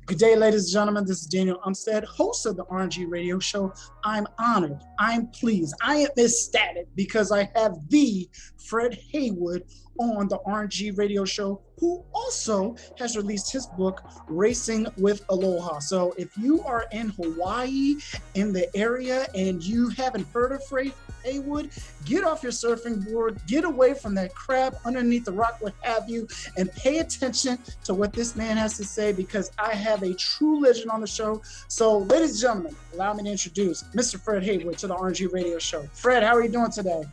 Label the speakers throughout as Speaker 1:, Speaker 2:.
Speaker 1: Good day, ladies and gentlemen. This is Daniel Umstead, host of the RNG radio show. I'm honored, I'm pleased, I am ecstatic because I have the Fred Haywood on the RNG radio show, who also has released his book, Racing with Aloha. So if you are in Hawaii, in the area, and you haven't heard of Fred Haywood, get off your surfing board, get away from that crab underneath the rock, what have you, and pay attention to what this man has to say, because I have a true legend on the show. So, ladies and gentlemen, allow me to introduce Mr. Fred Haywood to the RNG radio show. Fred, how are you doing today?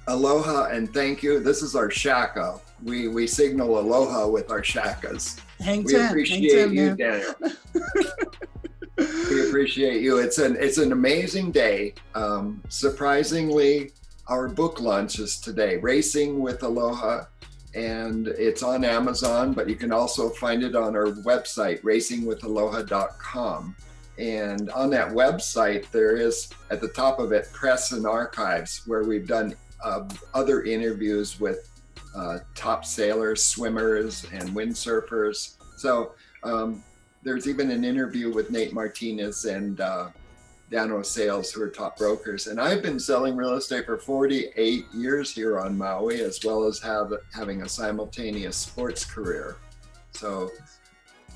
Speaker 2: Aloha and thank you. This is our shaka. We signal aloha with our shakas. We appreciate you, Daniel. We appreciate you. It's an amazing day. Surprisingly, our book launches today, Racing with Aloha, and it's on Amazon, but you can also find it on our website, racingwithaloha.com. And on that website, there is at the top of it, Press and Archives, where we've done other interviews with top sailors, swimmers, and windsurfers. So there's even an interview with Nate Martinez and Dano Sales, who are top brokers. And I've been selling real estate for 48 years here on Maui, as well as having a simultaneous sports career. So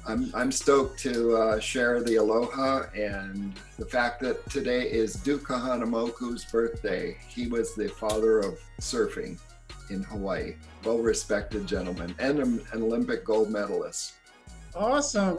Speaker 2: I'm stoked to share the aloha and the fact that today is Duke Kahanamoku's birthday. He was the father of surfing in Hawaii. Well-respected gentleman and an Olympic gold medalist.
Speaker 1: Awesome.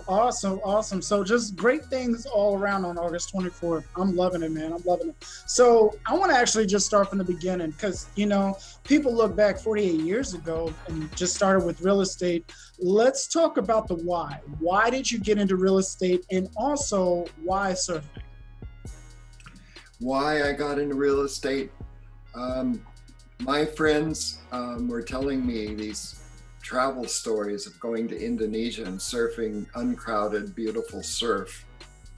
Speaker 1: So just great things all around on August 24th. I'm loving it, man. I'm loving it. So I want to actually just start from the beginning because, you know, people look back 48 years ago and just started with real estate. Let's talk about the why. Why did you get into real estate, and also why surfing?
Speaker 2: Why I got into real estate? My friends were telling me these travel stories of going to Indonesia and surfing uncrowded, beautiful surf.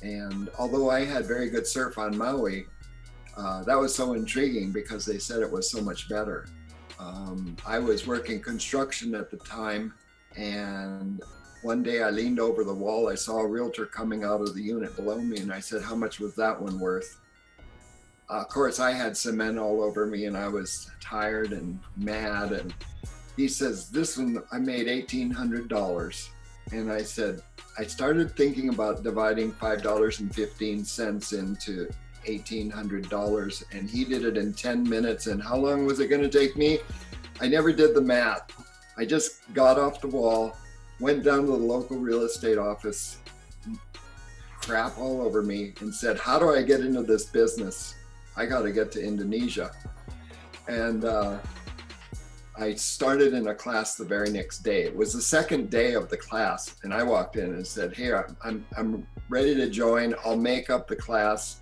Speaker 2: And although I had very good surf on Maui, that was so intriguing because they said it was so much better. I was working construction at the time, and one day I leaned over the wall, I saw a realtor coming out of the unit below me, and I said, "How much was that one worth?" Of course, I had cement all over me and I was tired and mad, and he says, "This one, I made $1,800. And I said, I started thinking about dividing $5.15 into $1,800, and he did it in 10 minutes. And how long was it going to take me? I never did the math. I just got off the wall, went down to the local real estate office, crap all over me, and said, "How do I get into this business? I got to get to Indonesia." And I started in a class the very next day. It was the second day of the class, and I walked in and said, "Here, I'm ready to join. I'll make up the class.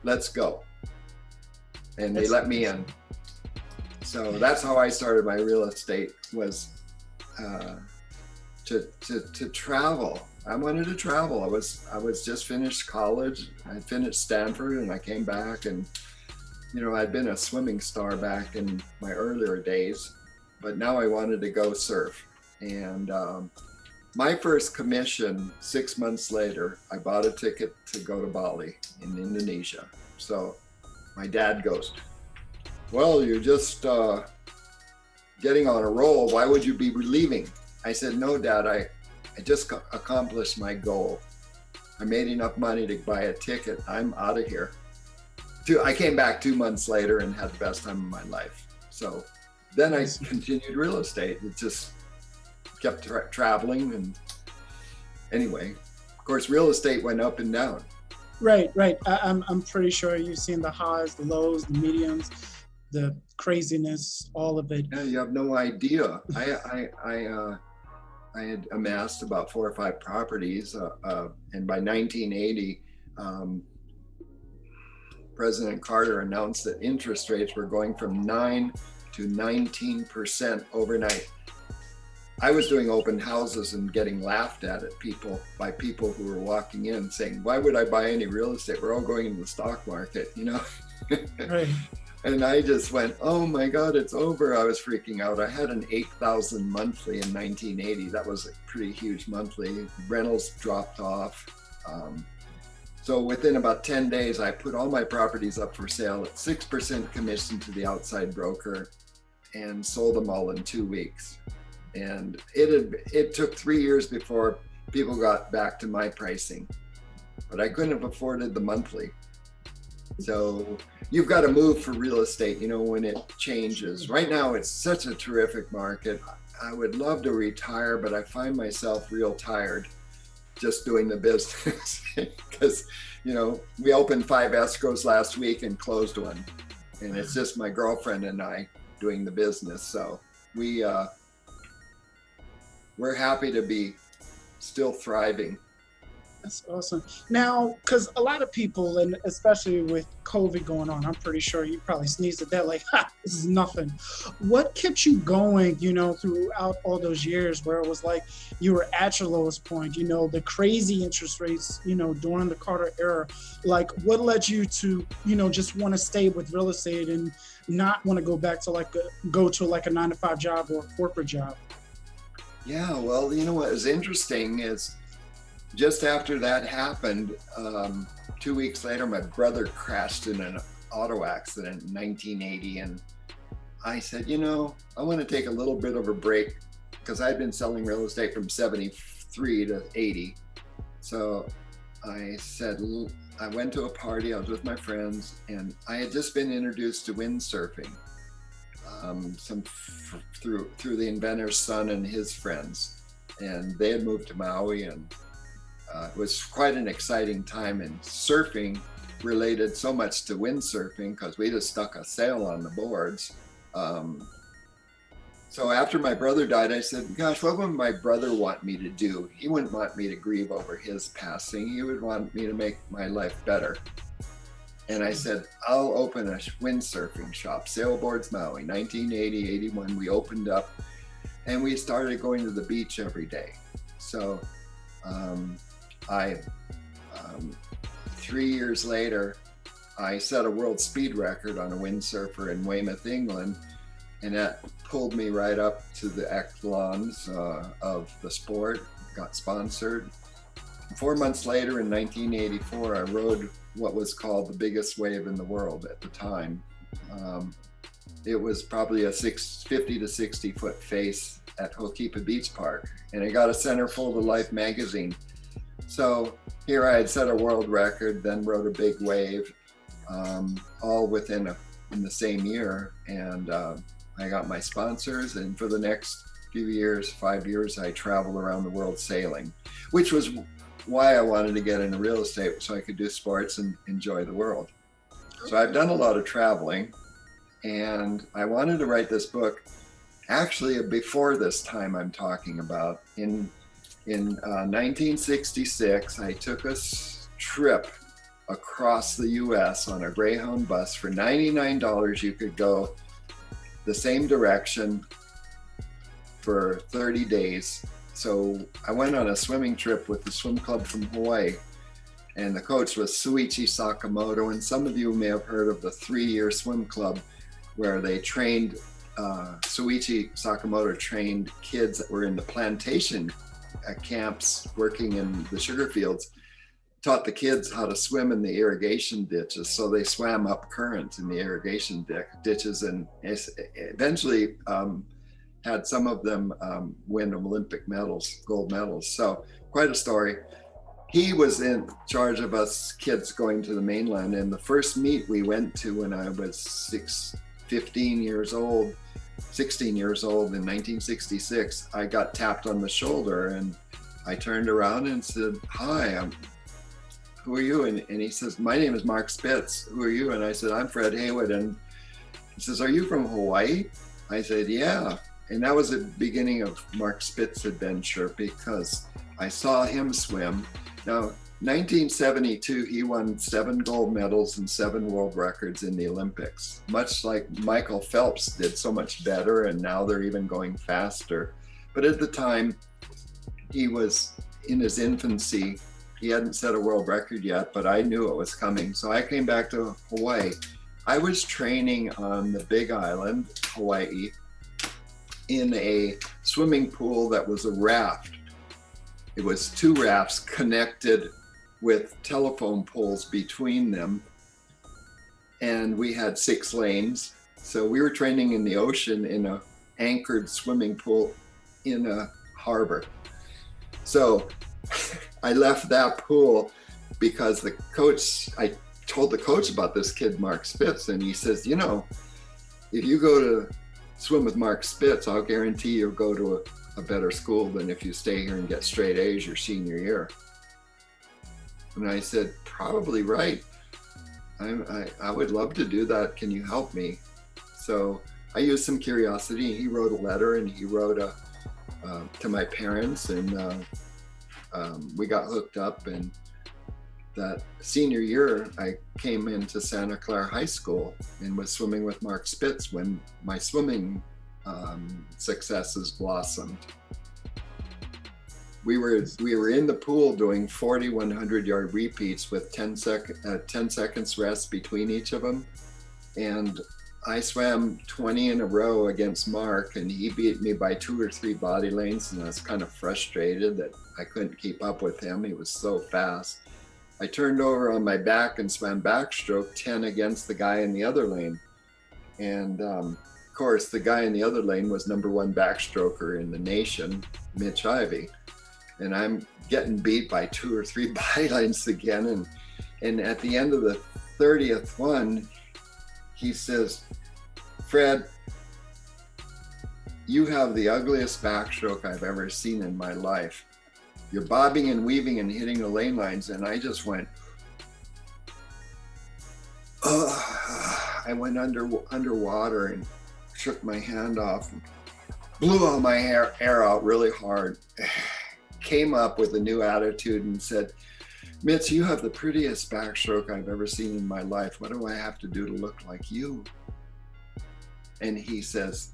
Speaker 2: Let's go." And they let me in. So that's how I started my real estate, was to travel. I wanted to travel. I was just finished college. I finished Stanford, and I came back, and you know, I'd been a swimming star back in my earlier days, but now I wanted to go surf. And my first commission, 6 months later, I bought a ticket to go to Bali in Indonesia. So my dad goes, "Well, you're just getting on a roll. Why would you be leaving?" I said, "No, Dad, I just accomplished my goal. I made enough money to buy a ticket. I'm out of here." I came back 2 months later and had the best time of my life. So then I continued real estate. It just kept traveling. And anyway, of course, real estate went up and down.
Speaker 1: Right. I'm pretty sure you've seen the highs, the lows, the mediums, the craziness, all of it.
Speaker 2: Yeah, you have no idea. I had amassed about 4 or 5 properties, and by 1980, President Carter announced that interest rates were going from 9 to 19% overnight. I was doing open houses and getting laughed at by people who were walking in saying, "Why would I buy any real estate? We're all going into the stock market," you know?
Speaker 1: Right.
Speaker 2: And I just went, oh my God, it's over. I was freaking out. I had an 8,000 monthly in 1980. That was a pretty huge monthly. Rentals dropped off. So within about 10 days, I put all my properties up for sale at 6% commission to the outside broker and sold them all in 2 weeks. And it took 3 years before people got back to my pricing, but I couldn't have afforded the monthly. So you've got to move for real estate, when it changes. Right now, it's such a terrific market. I would love to retire, but I find myself real tired just doing the business because, we opened 5 escrows last week and closed one. And it's just my girlfriend and I doing the business. So we're happy to be still thriving.
Speaker 1: That's awesome. Now, because a lot of people, and especially with COVID going on, I'm pretty sure you probably sneezed at that like, this is nothing. What kept you going, throughout all those years where it was like you were at your lowest point, the crazy interest rates, during the Carter era? Like, what led you to, just want to stay with real estate and not want to go back to go to a 9-to-5 job or a corporate job?
Speaker 2: Yeah, well, what was interesting is, just after that happened, 2 weeks later, my brother crashed in an auto accident in 1980. And I said, I want to take a little bit of a break because I'd been selling real estate from 73 to 80. So I said, I went to a party, I was with my friends, and I had just been introduced to windsurfing through the inventor's son and his friends. And they had moved to Maui, and it was quite an exciting time, and surfing related so much to windsurfing because we just stuck a sail on the boards. So after my brother died, I said, gosh, what would my brother want me to do? He wouldn't want me to grieve over his passing. He would want me to make my life better. And I said, I'll open a windsurfing shop, Sailboards Maui, 1980, 81. We opened up and we started going to the beach every day. So 3 years later, I set a world speed record on a windsurfer in Weymouth, England, and that pulled me right up to the echelons of the sport, got sponsored. 4 months later, in 1984, I rode what was called the biggest wave in the world at the time. It was probably a 50 to 60 foot face at Hokipa Beach Park, and it got a centerfold of Life magazine. So here I had set a world record, then rode a big wave, all in the same year. And I got my sponsors, and for the next few years, 5 years, I traveled around the world sailing, which was why I wanted to get into real estate so I could do sports and enjoy the world. So I've done a lot of traveling, and I wanted to write this book actually before this time I'm talking about. In 1966, I took a trip across the US on a Greyhound bus. For $99, you could go the same direction for 30 days. So I went on a swimming trip with the swim club from Hawaii, and the coach was Suichi Sakamoto. And some of you may have heard of the 3-year swim club where they trained, Suichi Sakamoto trained kids that were in the plantation camps working in the sugar fields, taught the kids how to swim in the irrigation ditches. So they swam up current in the irrigation ditches, and eventually had some of them win Olympic medals, gold medals. So quite a story. He was in charge of us kids going to the mainland. And the first meet we went to when I was 16 years old in 1966, I got tapped on the shoulder, and I turned around and said, hi, who are you? And he says, my name is Mark Spitz. Who are you? And I said, I'm Fred Haywood. And he says, are you from Hawaii? I said, yeah. And that was the beginning of Mark Spitz's adventure, because I saw him swim. Now, 1972, he won 7 gold medals and 7 world records in the Olympics, much like Michael Phelps did, so much better, and now they're even going faster. But at the time, he was in his infancy. He hadn't set a world record yet, but I knew it was coming. So I came back to Hawaii. I was training on the Big Island, Hawaii, in a swimming pool that was a raft. It was 2 rafts connected with telephone poles between them. And we had 6 lanes. So we were training in the ocean in a anchored swimming pool in a harbor. So I left that pool because the coach, I told the coach about this kid, Mark Spitz, and he says, you know, if you go to swim with Mark Spitz, I'll guarantee you'll go to a better school than if you stay here and get straight A's your senior year. And I said, probably right. I would love to do that. Can you help me? So I used some curiosity. He wrote a letter and he wrote to my parents, and we got hooked up. And that senior year, I came into Santa Clara High School and was swimming with Mark Spitz when my swimming successes blossomed. We were in the pool doing 40 100-yard repeats with 10 seconds rest between each of them. And I swam 20 in a row against Mark, and he beat me by 2 or 3 body lengths, and I was kind of frustrated that I couldn't keep up with him. He was so fast. I turned over on my back and swam backstroke 10 against the guy in the other lane. And of course, the guy in the other lane was #1 backstroker in the nation, Mitch Ivey. And I'm getting beat by 2 or 3 body lengths again. And at the end of the 30th one, he says, Fred, you have the ugliest backstroke I've ever seen in my life. You're bobbing and weaving and hitting the lane lines. And I just went, I went underwater and shook my hand off, and blew all my air out really hard. Came up with a new attitude and said, Mitz, you have the prettiest backstroke I've ever seen in my life. What do I have to do to look like you? And he says,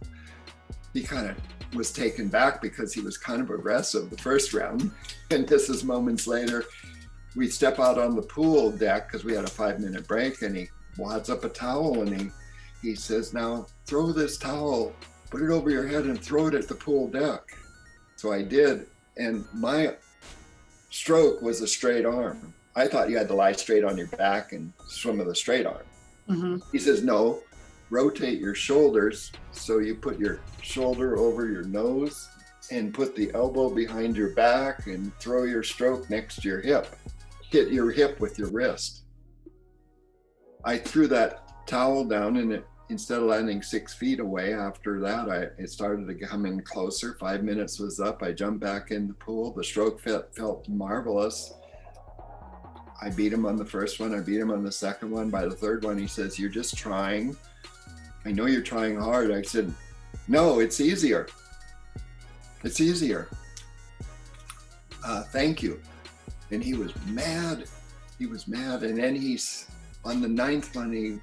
Speaker 2: he kind of was taken back because he was kind of aggressive the first round. And this is moments later, we step out on the pool deck because we had a 5-minute break, and he wads up a towel and he says, now throw this towel, put it over your head and throw it at the pool deck. So I did. And my stroke was a straight arm. I thought you had to lie straight on your back and swim with a straight arm. Mm-hmm. He says, no, rotate your shoulders. So you put your shoulder over your nose and put the elbow behind your back and throw your stroke next to your hip. Hit your hip with your wrist. I threw that towel down, and it, instead of landing 6 feet away, after that, it started to come in closer. 5 minutes was up. I jumped back in the pool. The stroke felt marvelous. I beat him on the first one. I beat him on the second one. By the third one, he says, you're just trying. I know you're trying hard. I said, no, it's easier. It's easier. Thank you. And he was mad. He was mad. And then he's on the 9th one,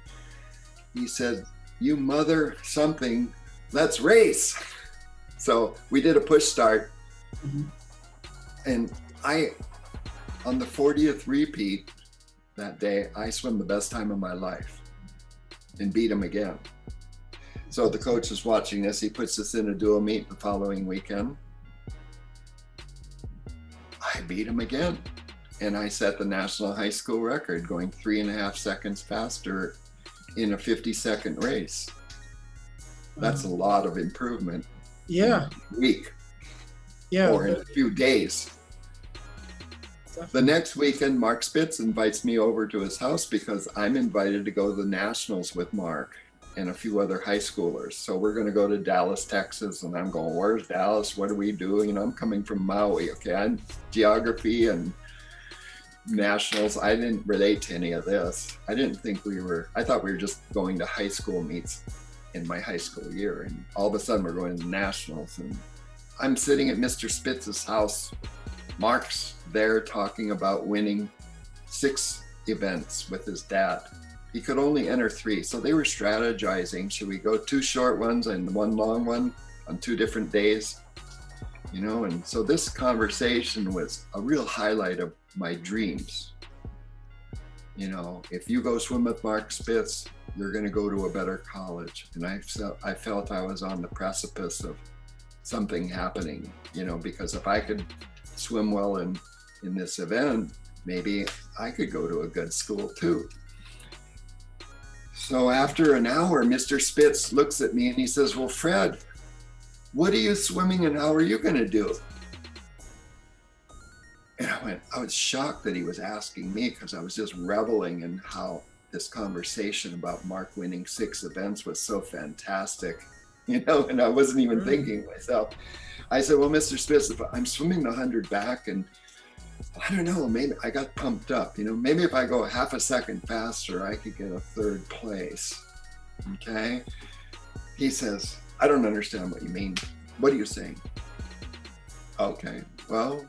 Speaker 2: he said, you mother something, let's race. So we did a push start. Mm-hmm. And on the 40th repeat that day, I swam the best time of my life and beat him again. So the coach is watching this. He puts us in a dual meet the following weekend. I beat him again. And I set the national high school record, going 3.5 seconds faster in a 50-second race. That's a lot of improvement.
Speaker 1: Yeah.
Speaker 2: In a week.
Speaker 1: Yeah.
Speaker 2: Or in a few days. Definitely. The next weekend, Mark Spitz invites me over to his house because I'm invited to go to the nationals with Mark and a few other high schoolers. So we're going to go to Dallas, Texas. And I'm going, where's Dallas? What do we do? You know, I'm coming from Maui. Okay, I'm geography and nationals. I didn't relate to any of this. I thought we were just going to high school meets in my high school year. And all of a sudden we're going to nationals. And I'm sitting at Mr. Spitz's house. Mark's there talking about winning 6 events with his dad. He could only enter 3. So they were strategizing. Should we go 2 short ones and 1 long one on 2 different days? You know, and so this conversation was a real highlight of my dreams. You know, if you go swim with Mark Spitz, you're going to go to a better college. And I felt I was on the precipice of something happening, because if I could swim well in this event, maybe I could go to a good school too. So after an hour, Mr. Spitz looks at me and he says, well, Fred, what are you swimming and how are you going to do? And I was shocked that he was asking me, because I was just reveling in how this conversation about Mark winning 6 events was so fantastic, and I wasn't even thinking myself. I said, well, Mr. Spitz, if I'm swimming the 100 back, and I don't know, maybe I got pumped up, maybe if I go half a second faster, I could get a 3rd place. Okay. He says, I don't understand what you mean. What are you saying? Okay. Well,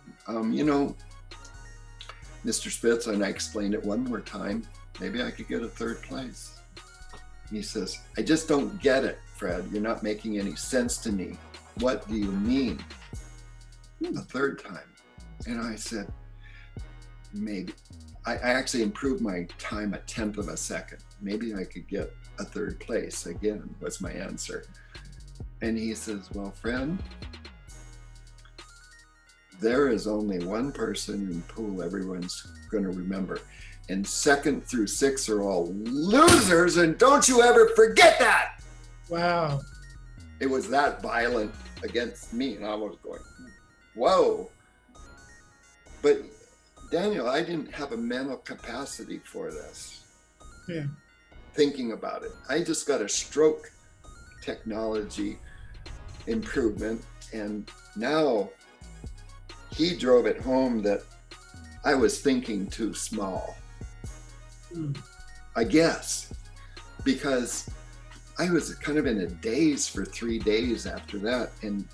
Speaker 2: Mr. Spitz, and I explained it one more time, maybe I could get a 3rd place. And he says, I just don't get it, Fred. You're not making any sense to me. What do you mean? A 3rd time. And I said, maybe. I actually improved my time 1/10 of a second. Maybe I could get a 3rd place again, was my answer. And he says, well, Fred, there is only one person in the pool everyone's going to remember. And 2nd through 6th are all losers, and don't you ever forget that.
Speaker 1: Wow.
Speaker 2: It was that violent against me, and I was going, whoa. But Daniel, I didn't have a mental capacity for this.
Speaker 1: Yeah.
Speaker 2: Thinking about it. I just got a stroke technology improvement, and now he drove it home that I was thinking too small. I guess, because I was kind of in a daze for 3 days after that. And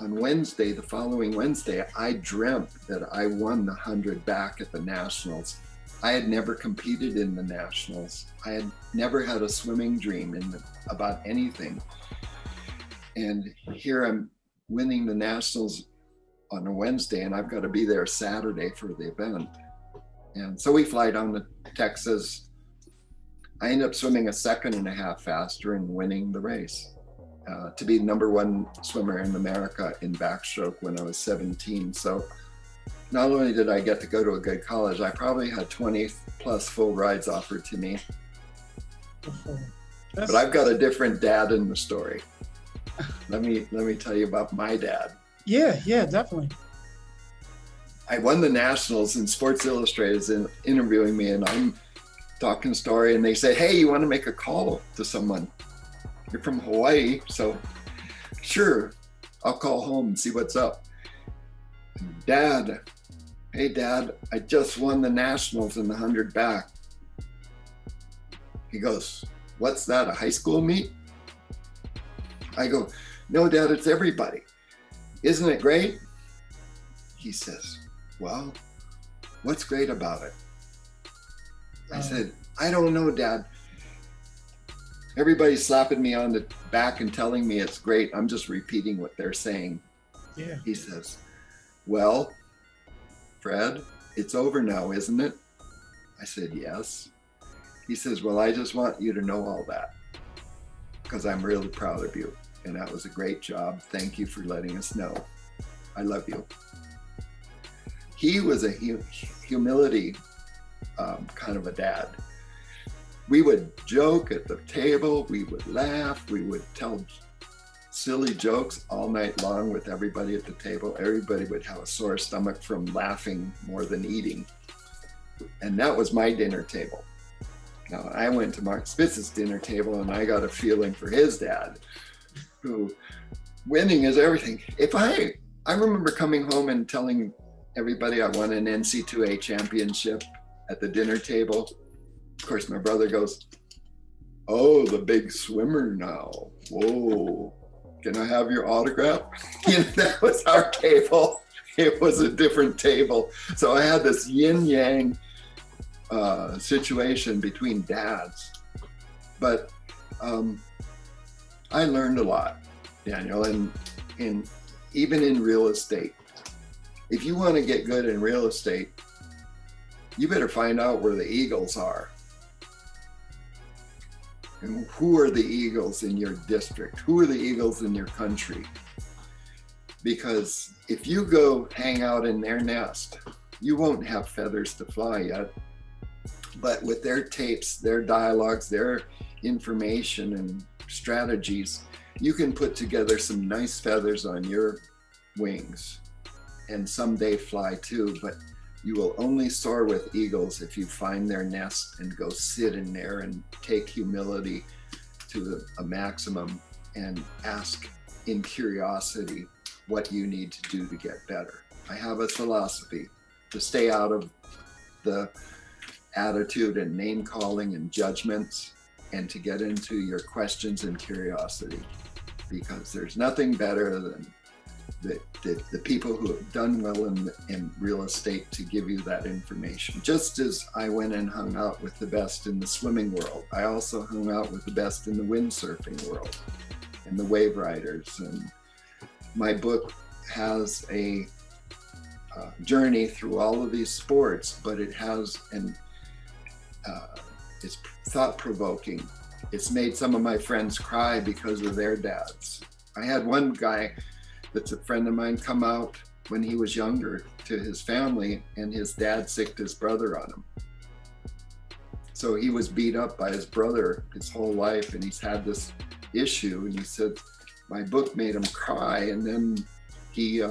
Speaker 2: on Wednesday, the following Wednesday, I dreamt that I won the 100 back at the Nationals. I had never competed in the Nationals. I had never had a swimming dream about anything. And here I'm winning the Nationals on a Wednesday, and I've got to be there Saturday for the event. And so we fly down to Texas. I end up swimming a 1.5 seconds faster and winning the race to be #1 swimmer in America in backstroke when I was 17. So not only did I get to go to a good college, I probably had 20 plus full rides offered to me. But I've got a different dad in the story. Let me tell you about my dad.
Speaker 1: Yeah, definitely.
Speaker 2: I won the Nationals, and Sports Illustrated is interviewing me, and I'm talking story, and they say, hey, you want to make a call to someone? You're from Hawaii, so sure, I'll call home and see what's up. Dad, hey Dad, I just won the Nationals in the 100 back. He goes, what's that, a high school meet? I go, no Dad, it's everybody. Isn't it great? He says, well, what's great about it? I said, I don't know, Dad. Everybody's slapping me on the back and telling me it's great. I'm just repeating what they're saying.
Speaker 1: Yeah.
Speaker 2: He says, well, Fred, it's over now, isn't it? I said, yes. He says, well, I just want you to know all that because I'm really proud of you. And that was a great job. Thank you for letting us know. I love you. He was a humility kind of a dad. We would joke at the table, we would laugh, we would tell silly jokes all night long with everybody at the table. Everybody would have a sore stomach from laughing more than eating. And that was my dinner table. Now I went to Mark Spitz's dinner table and I got a feeling for his dad, who winning is everything. I remember coming home and telling everybody I won an NCAA championship at the dinner table. Of course, my brother goes, oh, the big swimmer now. Whoa, can I have your autograph? That was our table. It was a different table. So I had this yin-yang situation between dads. But I learned a lot, Daniel, and even in real estate. If you want to get good in real estate, you better find out where the eagles are. And who are the eagles in your district? Who are the eagles in your country? Because if you go hang out in their nest, you won't have feathers to fly yet. But with their tapes, their dialogues, their information and strategies, you can put together some nice feathers on your wings and someday fly too. But you will only soar with eagles if you find their nest and go sit in there and take humility to a maximum and ask in curiosity what you need to do to get better. I have a philosophy to stay out of the attitude and name calling and judgments, and to get into your questions and curiosity, because there's nothing better than the people who have done well in real estate to give you that information. Just as I went and hung out with the best in the swimming world, I also hung out with the best in the windsurfing world and the wave riders. And my book has a journey through all of these sports, but it has it's thought-provoking. It's made some of my friends cry because of their dads. I had one guy that's a friend of mine come out when he was younger to his family, and his dad sicked his brother on him. So he was beat up by his brother his whole life, and he's had this issue. And he said, my book made him cry. And then he,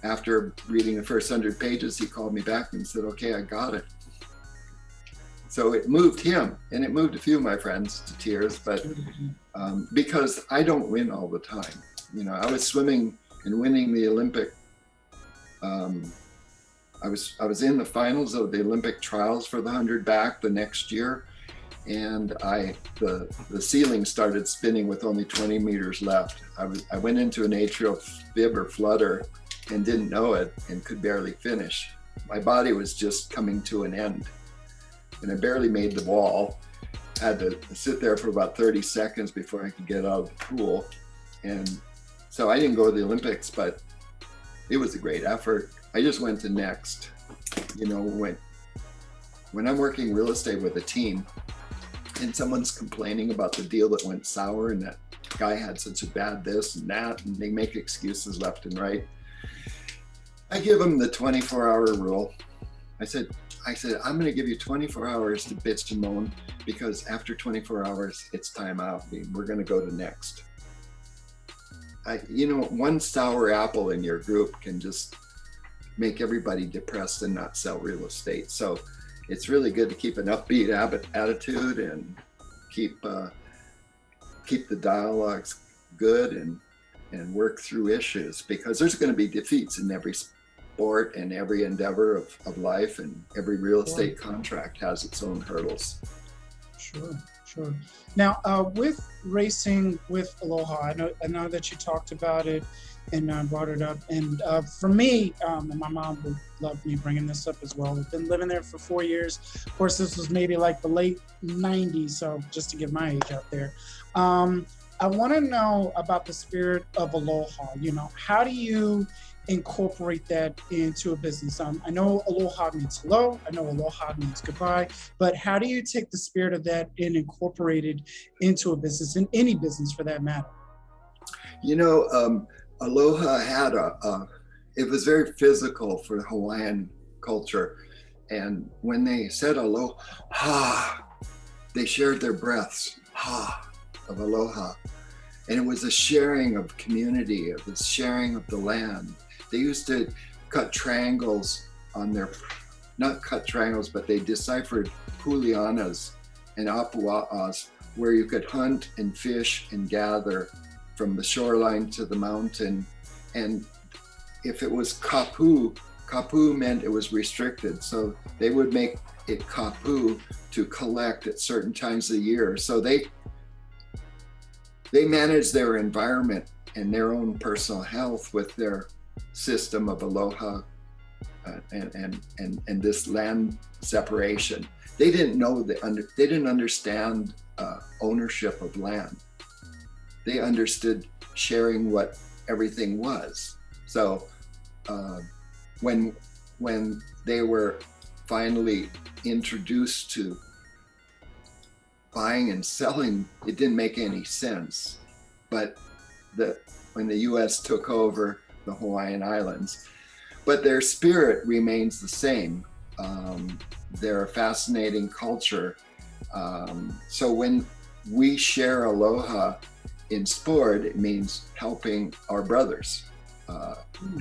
Speaker 2: after reading the first 100 pages, he called me back and said, okay, I got it. So it moved him, and it moved a few of my friends to tears, but because I don't win all the time. You know, I was swimming and winning the Olympic. I was in the finals of the Olympic trials for the 100 back the next year, and the ceiling started spinning with only 20 meters left. I went into an atrial fib or flutter and didn't know it and could barely finish. My body was just coming to an end, and I barely made the wall. I had to sit there for about 30 seconds before I could get out of the pool. And so I didn't go to the Olympics, but it was a great effort. I just went to next. You know, when I'm working real estate with a team and someone's complaining about the deal that went sour and that guy had such a bad this and that, and they make excuses left and right, I give them the 24-hour rule. I said, I'm going to give you 24 hours to bitch and moan, because after 24 hours, it's time out. We're going to go to next. You know, one sour apple in your group can just make everybody depressed and not sell real estate. So it's really good to keep an upbeat attitude and keep the dialogues good and work through issues, because there's going to be defeats in every sport and every endeavor of life, and every real estate contract has its own hurdles. Sure.
Speaker 1: Now, with racing with Aloha, I know that you talked about it and brought it up. And for me, and my mom would love me bringing this up as well. I've been living there for 4 years. Of course, this was maybe like the late 90s, so just to give my age out there. I want to know about the spirit of Aloha. You know, how do you incorporate that into a business? I know Aloha means hello, I know Aloha means goodbye, but how do you take the spirit of that and incorporate it into a business, in any business for that matter?
Speaker 2: You know, Aloha had it was very physical for Hawaiian culture. And when they said aloha, they shared their breaths, of aloha. And it was a sharing of community, it was sharing of the land. They used to cut triangles on their, not cut triangles, but they deciphered kuleanas and apua'as, where you could hunt and fish and gather from the shoreline to the mountain. And if it was kapu meant it was restricted. So they would make it kapu to collect at certain times of the year. So they managed their environment and their own personal health with their system of aloha and this land separation. They didn't know they didn't understand ownership of land. They understood sharing what everything was. So when they were finally introduced to buying and selling, it didn't make any sense. But when the US took over the Hawaiian Islands, but their spirit remains the same. They're a fascinating culture. So when we share aloha in sport, it means helping our brothers,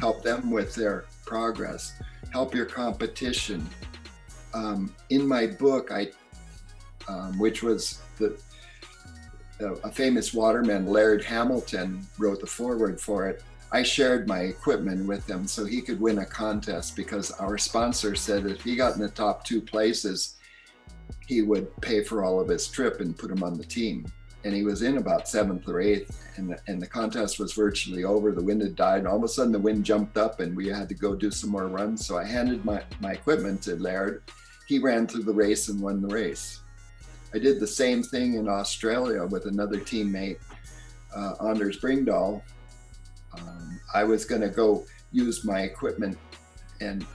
Speaker 2: help them with their progress, help your competition. In my book, which was a famous waterman, Laird Hamilton, wrote the foreword for it. I shared my equipment with him so he could win a contest, because our sponsor said if he got in the top 2 places, he would pay for all of his trip and put him on the team. And he was in about 7th or 8th, and the contest was virtually over. The wind had died, and all of a sudden the wind jumped up and we had to go do some more runs. So I handed my equipment to Laird. He ran through the race and won the race. I did the same thing in Australia with another teammate, Anders Bringdahl. I was going to go use my equipment and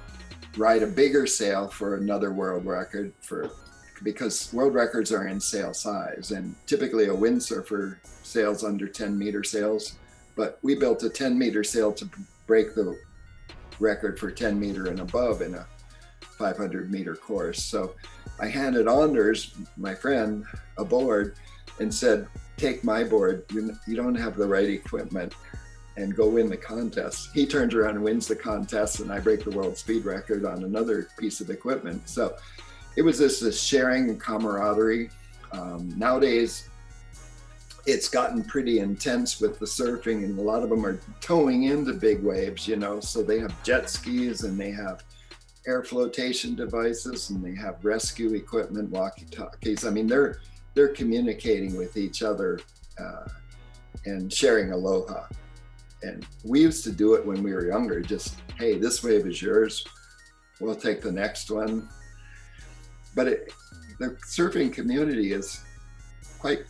Speaker 2: ride a bigger sail for another world record, because world records are in sail size, and typically a windsurfer sails under 10-meter sails, but we built a 10-meter sail to break the record for 10-meter and above in a 500-meter course. So I handed Anders, my friend, a board and said, take my board, you don't have the right equipment, and go win the contest. He turns around and wins the contest, and I break the world speed record on another piece of equipment. So it was this sharing and camaraderie. Nowadays, it's gotten pretty intense with the surfing, and a lot of them are towing into big waves, so they have jet skis, and they have air flotation devices, and they have rescue equipment, walkie-talkies. I mean, they're communicating with each other and sharing aloha. And we used to do it when we were younger, just, hey, this wave is yours, we'll take the next one. But the surfing community is quite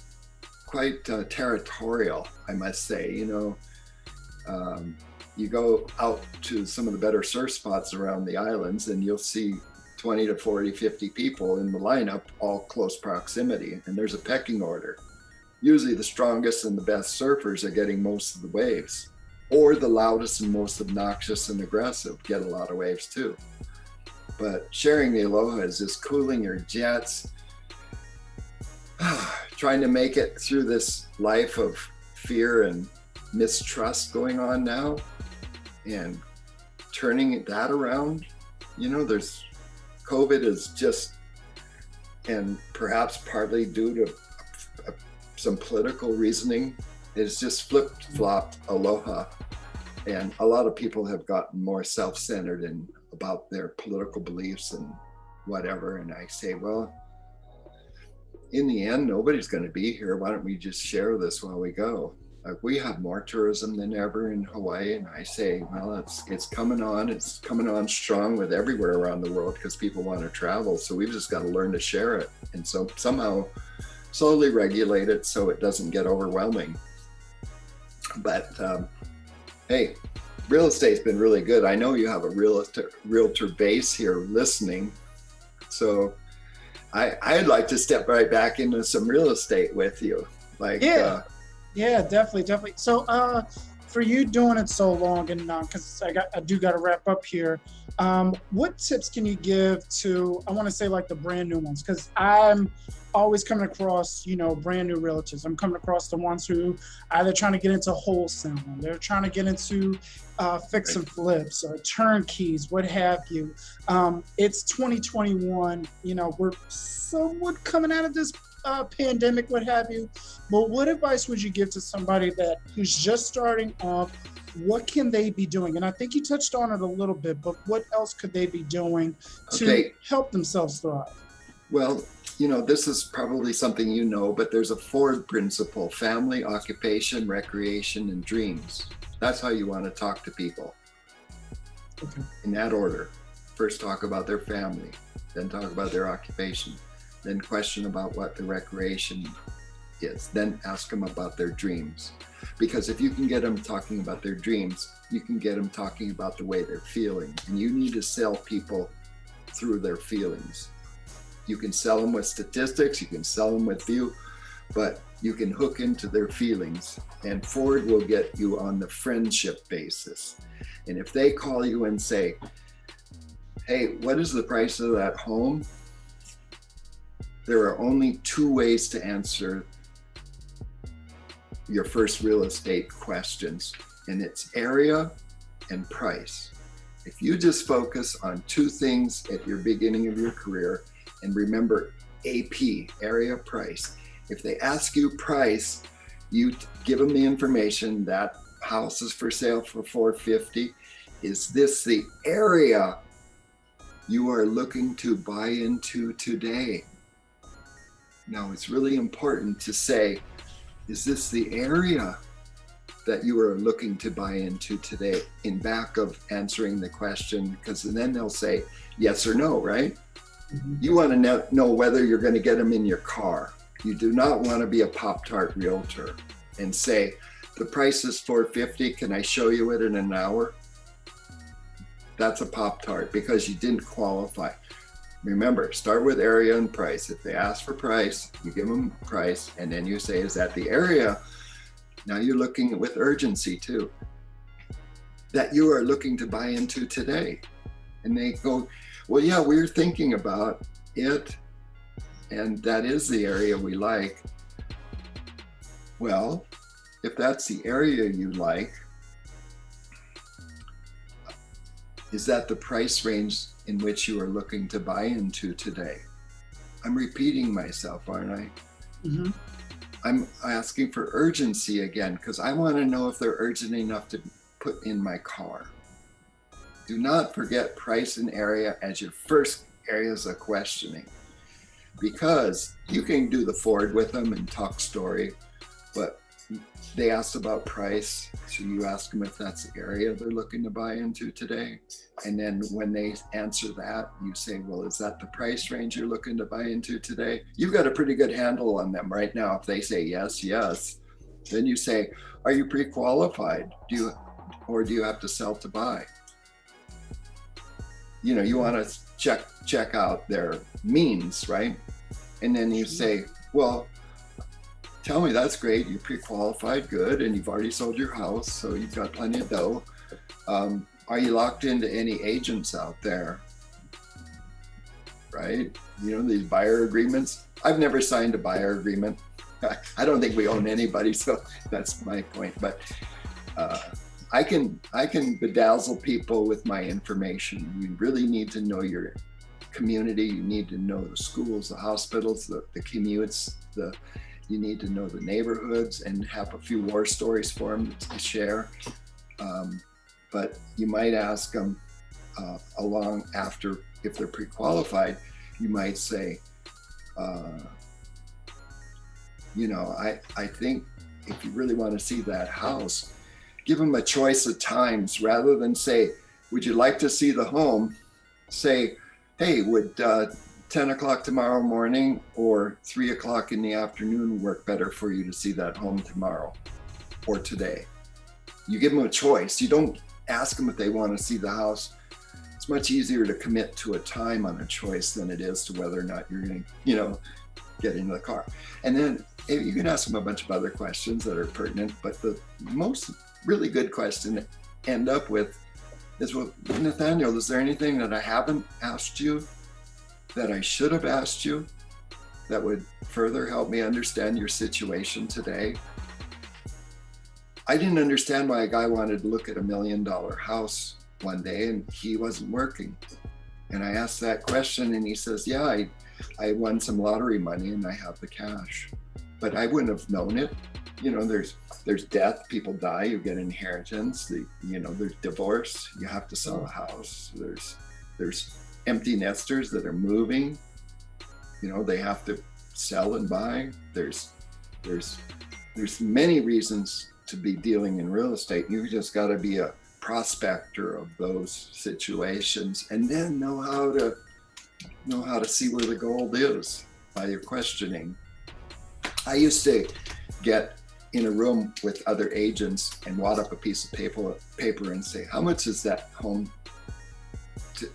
Speaker 2: territorial, I must say. You go out to some of the better surf spots around the islands, and you'll see 20 to 40, 50 people in the lineup, all close proximity, and there's a pecking order. Usually the strongest and the best surfers are getting most of the waves, or the loudest and most obnoxious and aggressive get a lot of waves too. But sharing the aloha is just cooling your jets, trying to make it through this life of fear and mistrust going on now, and turning that around. There's COVID is just, and perhaps partly due to some political reasoning, it's just flip-flopped aloha. And a lot of people have gotten more self-centered and about their political beliefs and whatever. And I say, well, in the end, nobody's going to be here. Why don't we just share this while we go? We have more tourism than ever in Hawaii. And I say, well, it's coming on. It's coming on strong with everywhere around the world because people want to travel. So we've just got to learn to share it. And so somehow slowly regulate it so it doesn't get overwhelming. But hey, real estate's been really good. I know you have a realtor base here listening. So I'd like to step right back into some real estate with you.
Speaker 1: Yeah, definitely. So for you doing it so long, and because I do got to wrap up here, what tips can you give to, I want to say like the brand new ones, because I'm always coming across, brand new realtors. I'm coming across the ones who either trying to get into wholesaling, they're trying to get into fix and flips or turnkeys, what have you. It's 2021, we're somewhat coming out of this pandemic, what have you. But what advice would you give to somebody who's just starting off? What can they be doing? And I think you touched on it a little bit, but what else could they be doing to help themselves thrive?
Speaker 2: Well, this is probably something but there's a Ford principle: family, occupation, recreation, and dreams. That's how you want to talk to people. Okay. In that order. First talk about their family, then talk about their occupation, then question about what the recreation is, then ask them about their dreams. Because if you can get them talking about their dreams, you can get them talking about the way they're feeling. And you need to sell people through their feelings. You can sell them with statistics, you can sell them with view, but you can hook into their feelings. And Ford will get you on the friendship basis. And if they call you and say, hey, what is the price of that home? There are only two ways to answer your first real estate questions, and it's area and price. If you just focus on two things at your beginning of your career, and remember AP, area, price. If they ask you price, you give them the information that house is for sale for $450. Is this the area you are looking to buy into today? Now, it's really important to say, is this the area that you are looking to buy into today, in back of answering the question? Because then they'll say yes or no, right? Mm-hmm. You want to know whether you're going to get them in your car. You do not want to be a Pop-Tart realtor and say, the price is $450, can I show you it in an hour? That's a Pop-Tart because you didn't qualify. Remember, start with area and price. If they ask for price, you give them price, and then you say, is that the area? Now you're looking with urgency too, that you are looking to buy into today. And they go, well, yeah, we're thinking about it, and that is the area we like. Well, if that's the area you like, is that the price range in which you are looking to buy into today? I'm repeating myself, aren't I? Mm-hmm. I'm asking for urgency again, because I want to know if they're urgent enough to put in my car. Do not forget price and area as your first areas of questioning, because you can do the Ford with them and talk story, but they asked about price, so you ask them if that's the area they're looking to buy into today. And then when they answer that, you say, well, is that the price range you're looking to buy into today? You've got a pretty good handle on them right now. If they say yes, yes, then you say, are you pre-qualified? Do you have to sell to buy? You know, you want to check out their means, right? And then you say, well, tell me, that's great. You're pre-qualified, good, and you've already sold your house, so you've got plenty of dough. Are you locked into any agents out there? Right? You know, these buyer agreements. I've never signed a buyer agreement. I don't think we own anybody, so that's my point. But I can bedazzle people with my information. You really need to know your community. You need to know the schools, the hospitals, the commutes, you need to know the neighborhoods and have a few war stories for them to share. But you might ask them along after, if they're pre-qualified, you might say, you know, I think if you really want to see that house, give them a choice of times rather than say, would you like to see the home? Say, hey, would 10 o'clock tomorrow morning or 3 o'clock in the afternoon work better for you to see that home tomorrow or today? You give them a choice. You don't ask them if they want to see the house. It's much easier to commit to a time on a choice than it is to whether or not you're going to, you know, get into the car. And then you can ask them a bunch of other questions that are pertinent, but the most really good question to end up with is, well, Nathaniel, is there anything that I haven't asked you that I should have asked you that would further help me understand your situation today? I didn't understand why a guy wanted to look at $1 million house one day and he wasn't working. And I asked that question and he says, yeah, I won some lottery money and I have the cash. But I wouldn't have known it. You know, there's death, people die, you get inheritance, there's divorce, you have to sell a house, there's empty nesters that are moving, you know, they have to sell and buy. There's many reasons to be dealing in real estate. You just got to be a prospector of those situations and then know how to see where the gold is by your questioning. I used to get in a room with other agents and wad up a piece of paper and say, how much is that home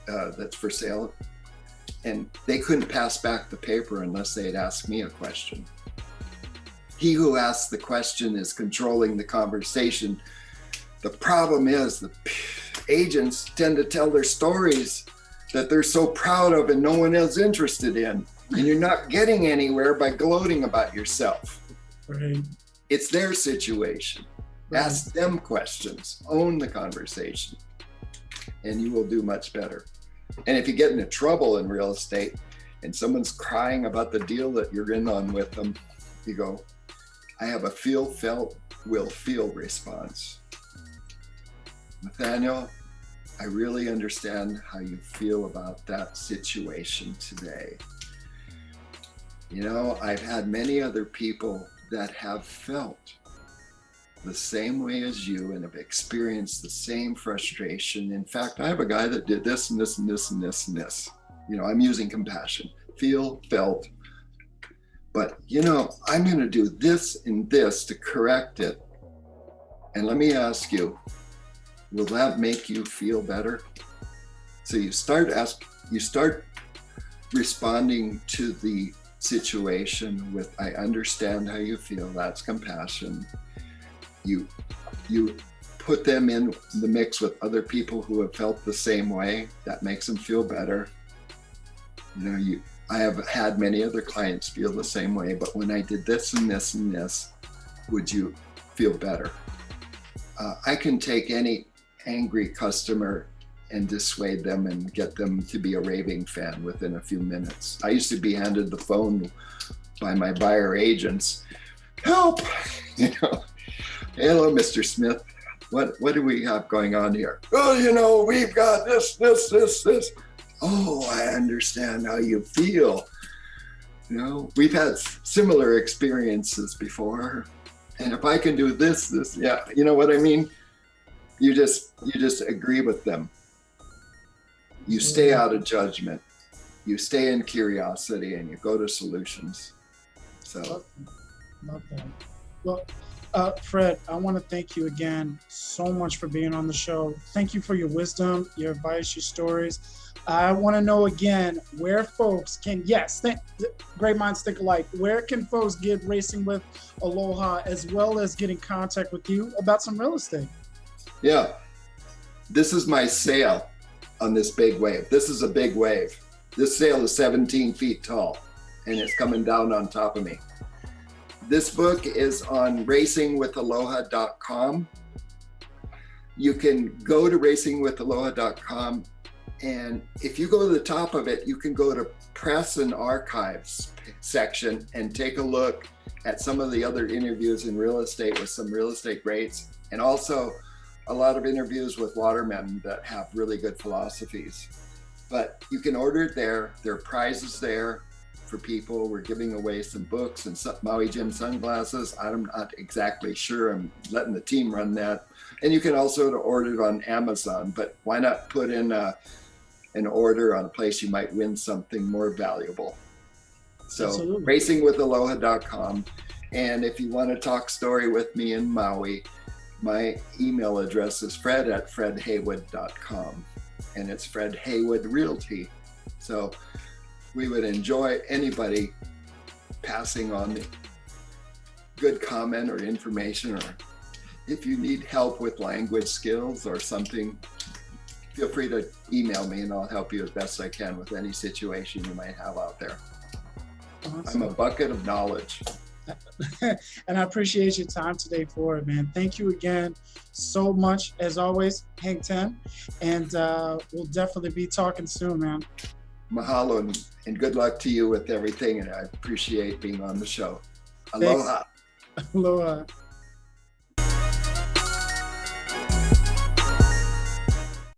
Speaker 2: that's for sale? and they couldn't pass back the paper unless they'd ask me a question. He who asks the question is controlling the conversation. The problem is the agents tend to tell their stories that they're so proud of and no one is interested in. And you're not getting anywhere by gloating about yourself.
Speaker 1: Right.
Speaker 2: It's their situation.
Speaker 1: Right.
Speaker 2: Ask them questions, own the conversation, and you will do much better. And if you get into trouble in real estate and someone's crying about the deal that you're in on with them, you go, I have a feel, felt, will feel response. Nathaniel, I really understand how you feel about that situation today. You know, I've had many other people that have felt the same way as you and have experienced the same frustration. In fact, I have a guy that did this and this and this and this and this. You know, I'm using compassion, feel, felt, but you know, I'm going to do this and this to correct it. And let me ask you, will that make you feel better? So you start responding to the situation with, I understand how you feel, that's compassion. You put them in the mix with other people who have felt the same way, that makes them feel better. You know, I have had many other clients feel the same way, but when I did this and this and this, would you feel better? I can take any angry customer and dissuade them and get them to be a raving fan within a few minutes. I used to be handed the phone by my buyer agents. Help! You know, hello, Mr. Smith. What do we have going on here? Oh, you know, we've got this. Oh, I understand how you feel. You know, we've had similar experiences before. And if I can do this, yeah, you know what I mean? You just agree with them. You stay out of judgment. You stay in curiosity and you go to solutions. So.
Speaker 1: Love that. Well, Fred, I want to thank you again so much for being on the show. Thank you for your wisdom, your advice, your stories. I want to know again where folks can, great minds think alike, where can folks get Racing with Aloha as well as get in contact with you about some real estate? Yeah,
Speaker 2: this is my sail on this big wave. This is a big wave. This sail is 17 feet tall and it's coming down on top of me. This book is on racingwithaloha.com. You can go to racingwithaloha.com, and if you go to the top of it, you can go to press and archives section and take a look at some of the other interviews in real estate with some real estate greats, and also a lot of interviews with watermen that have really good philosophies. But you can order it there. There are prizes there for people. We're giving away some books and some Maui Jim sunglasses. I'm not exactly sure. I'm letting the team run that. And you can also order it on Amazon, but why not put in an order on a place you might win something more valuable. So
Speaker 1: Absolutely.
Speaker 2: racingwithaloha.com. And if you want to talk story with me in Maui, my email address is fred@fredhaywood.com, and it's Fred Haywood Realty. So we would enjoy anybody passing on the good comment or information, or if you need help with language skills or something, feel free to email me and I'll help you as best I can with any situation you might have out there.
Speaker 1: Awesome.
Speaker 2: I'm a bucket of knowledge.
Speaker 1: And I appreciate your time today for it, man. Thank you again so much. As always, hang 10, and we'll definitely be talking soon, man.
Speaker 2: Mahalo, and good luck to you with everything, and I appreciate being on the show. Aloha.
Speaker 1: Thanks. Aloha.